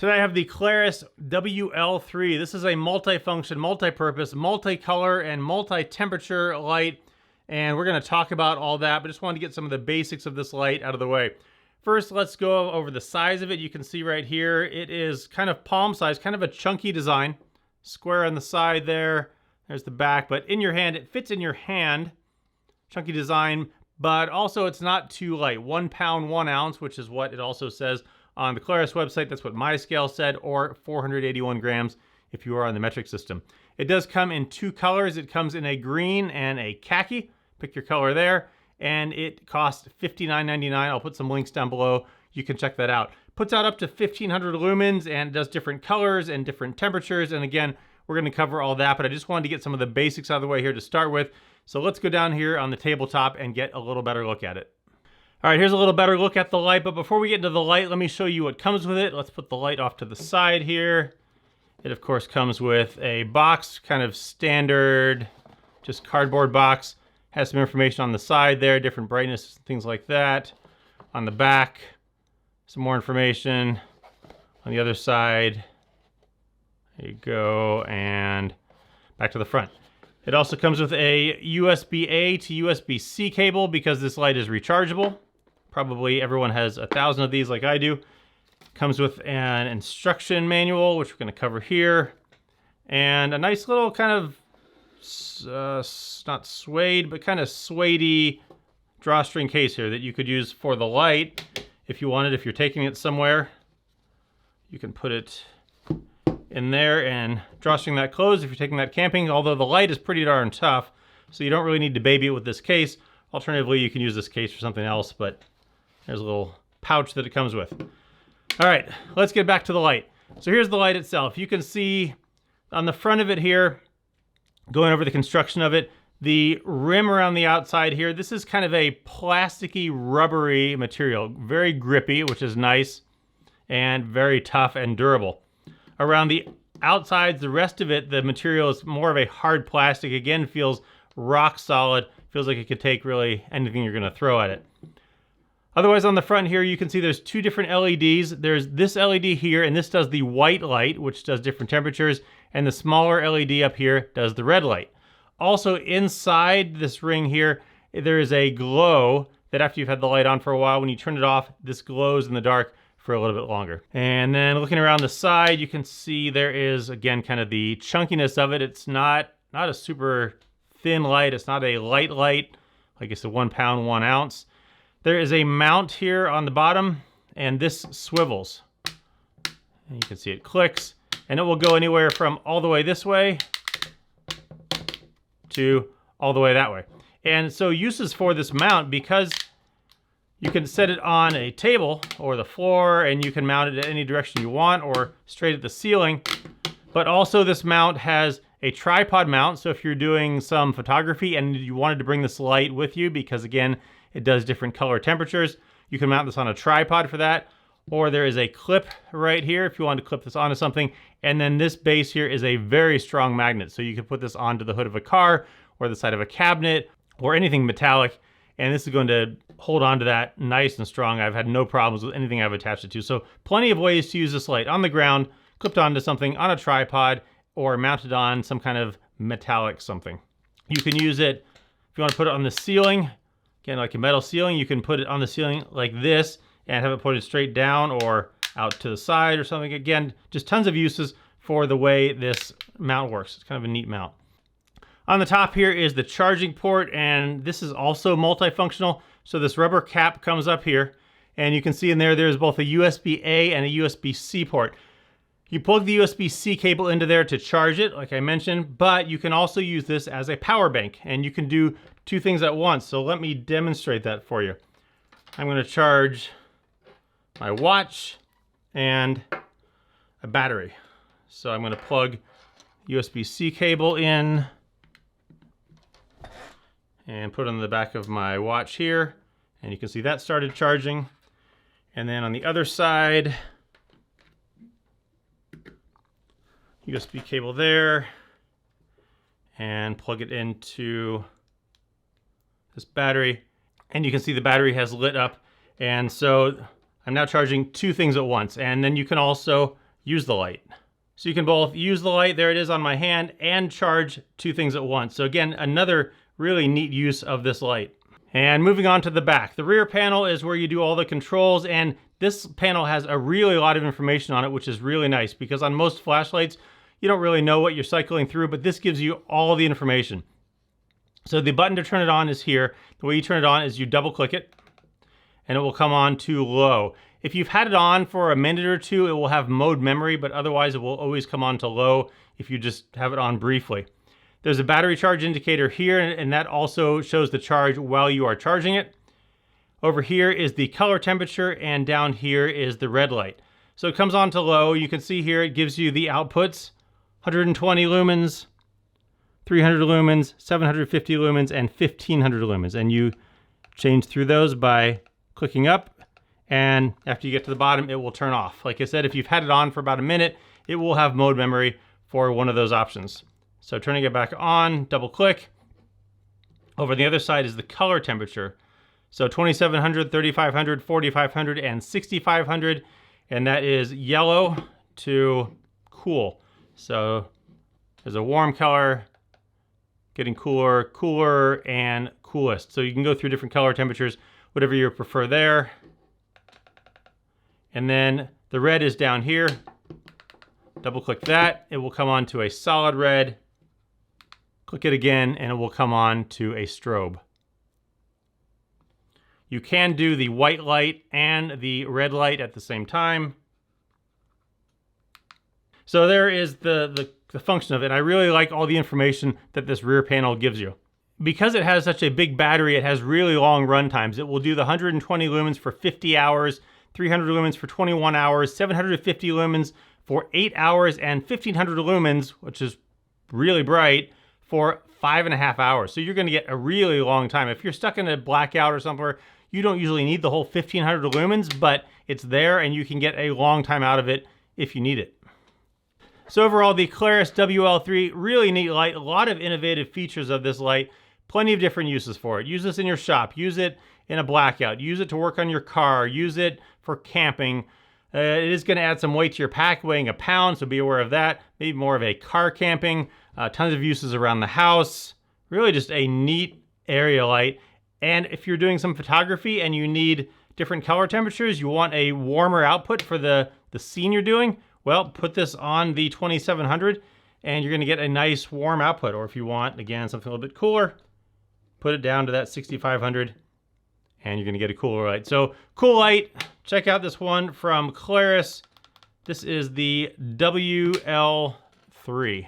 Today I have the Klarus WL3. This is a multifunction, multi-purpose, multicolor, and multi-temperature light. And we're going to talk about all that, but just wanted to get some of the basics of this light out of the way. First, let's go over the size of it. You can see right here, it is kind of palm size, kind of a chunky design. Square on the side there. There's the back, but in your hand, it fits in your hand. Chunky design, but also it's not too light. 1 pound, 1 ounce, which is what it also says on the Klarus website. That's what my scale said, or 481 grams if you are on the metric system. It does come in 2 colors. It comes in a green and a khaki. Pick your color there. And it costs $59.99. I'll put some links down below. You can check that out. Puts out up to 1500 lumens and does different colors and different temperatures. And again, we're going to cover all that, but I just wanted to get some of the basics out of the way here to start with. So let's go down here on the tabletop and get a little better look at it. All right, here's a little better look at the light, but before we get into the light, let me show you what comes with it. Let's put the light off to the side here. It, of course, comes with a box, kind of standard, just cardboard box. Has some information on the side there, different brightness, things like that. On the back, some more information. On the other side, there you go, and back to the front. It also comes with a USB-A to USB-C cable because this light is rechargeable. Probably everyone has 1,000 of these like I do. Comes with an instruction manual, which we're going to cover here. And a nice little kind of, not suede, but kind of suede-y drawstring case here that you could use for the light if you wanted. If you're taking it somewhere, you can put it in there and drawstring that closed if you're taking that camping, although the light is pretty darn tough, so you don't really need to baby it with this case. Alternatively, you can use this case for something else, but there's a little pouch that it comes with. All right, let's get back to the light. So here's the light itself. You can see on the front of it here, going over the construction of it, the rim around the outside here, this is kind of a plasticky, rubbery material, very grippy, which is nice, and very tough and durable. Around the outsides, the rest of it, the material is more of a hard plastic. Again, feels rock solid. Feels like it could take really anything you're going to throw at it. Otherwise, on the front here, you can see there's 2 different LEDs. There's this LED here, and this does the white light, which does different temperatures, and the smaller LED up here does the red light. Also, inside this ring here, there is a glow that after you've had the light on for a while, when you turn it off, this glows in the dark for a little bit longer. And then looking around the side, you can see there is, again, kind of the chunkiness of it. It's not a super thin light. It's not a light light, like I said, 1 pound, 1 ounce. There is a mount here on the bottom, and this swivels. And you can see it clicks, and it will go anywhere from all the way this way to all the way that way. And so uses for this mount, because you can set it on a table or the floor, and you can mount it in any direction you want or straight at the ceiling. But also this mount has a tripod mount, so if you're doing some photography and you wanted to bring this light with you, because again, it does different color temperatures, you can mount this on a tripod for that. Or there is a clip right here if you want to clip this onto something. And then this base here is a very strong magnet, so you can put this onto the hood of a car or the side of a cabinet or anything metallic. And this is going to hold on to that nice and strong. I've had no problems with anything I've attached it to. So plenty of ways to use this light: on the ground, clipped onto something, on a tripod, or mounted on some kind of metallic something. You can use it if you want to put it on the ceiling. Again, like a metal ceiling, you can put it on the ceiling like this and have it pointed straight down or out to the side or something. Again, just tons of uses for the way this mount works. It's kind of a neat mount. On the top here is the charging port, and this is also multifunctional. So this rubber cap comes up here, and you can see in there, there's both a USB-A and a USB-C port. You plug the USB-C cable into there to charge it, like I mentioned, but you can also use this as a power bank, and you can do 2 things at once. So let me demonstrate that for you. I'm going to charge my watch and a battery. So I'm going to plug USB-C cable in and put it on the back of my watch here, and you can see that started charging. And then on the other side, USB cable there, and plug it into this battery, and you can see the battery has lit up. And so I'm now charging 2 things at once. And then you can also use the light. So you can both use the light, there it is on my hand, and charge two things at once. So again, another really neat use of this light. And moving on to the back. The rear panel is where you do all the controls, and this panel has a really lot of information on it, which is really nice because on most flashlights, you don't really know what you're cycling through, but this gives you all the information. So the button to turn it on is here. The way you turn it on is you double click it and it will come on to low. If you've had it on for a minute or two, it will have mode memory, but otherwise it will always come on to low if you just have it on briefly. There's a battery charge indicator here, and that also shows the charge while you are charging it. Over here is the color temperature, and down here is the red light. So it comes on to low. You can see here it gives you the outputs, 120 lumens, 300 lumens, 750 lumens, and 1500 lumens. And you change through those by clicking up, and after you get to the bottom, it will turn off. Like I said, if you've had it on for about a minute, it will have mode memory for one of those options. So turning it back on, double click. Over the other side is the color temperature. So 2700, 3500, 4500, and 6500, and that is yellow to cool. So there's a warm color, getting cooler, cooler, and coolest. So you can go through different color temperatures, whatever you prefer there. And then the red is down here. Double click that, it will come on to a solid red. Click it again and it will come on to a strobe. You can do the white light and the red light at the same time. So there is the function of it. I really like all the information that this rear panel gives you. Because it has such a big battery, it has really long run times. It will do the 120 lumens for 50 hours, 300 lumens for 21 hours, 750 lumens for 8 hours, and 1500 lumens, which is really bright, for 5.5 hours. So you're gonna get a really long time. If you're stuck in a blackout or somewhere, you don't usually need the whole 1500 lumens, but it's there and you can get a long time out of it if you need it. So overall, the Klarus WL3, really neat light, a lot of innovative features of this light, plenty of different uses for it. Use this in your shop, use it in a blackout, use it to work on your car, use it for camping. It is gonna add some weight to your pack, weighing a pound, so be aware of that. Maybe more of a car camping, tons of uses around the house. Really just a neat area light. And if you're doing some photography and you need different color temperatures, you want a warmer output for the scene you're doing, well, put this on the 2700 and you're gonna get a nice warm output. Or if you want, again, something a little bit cooler, put it down to that 6500 and you're gonna get a cooler light. So cool light, check out this one from Klarus. This is the WL3.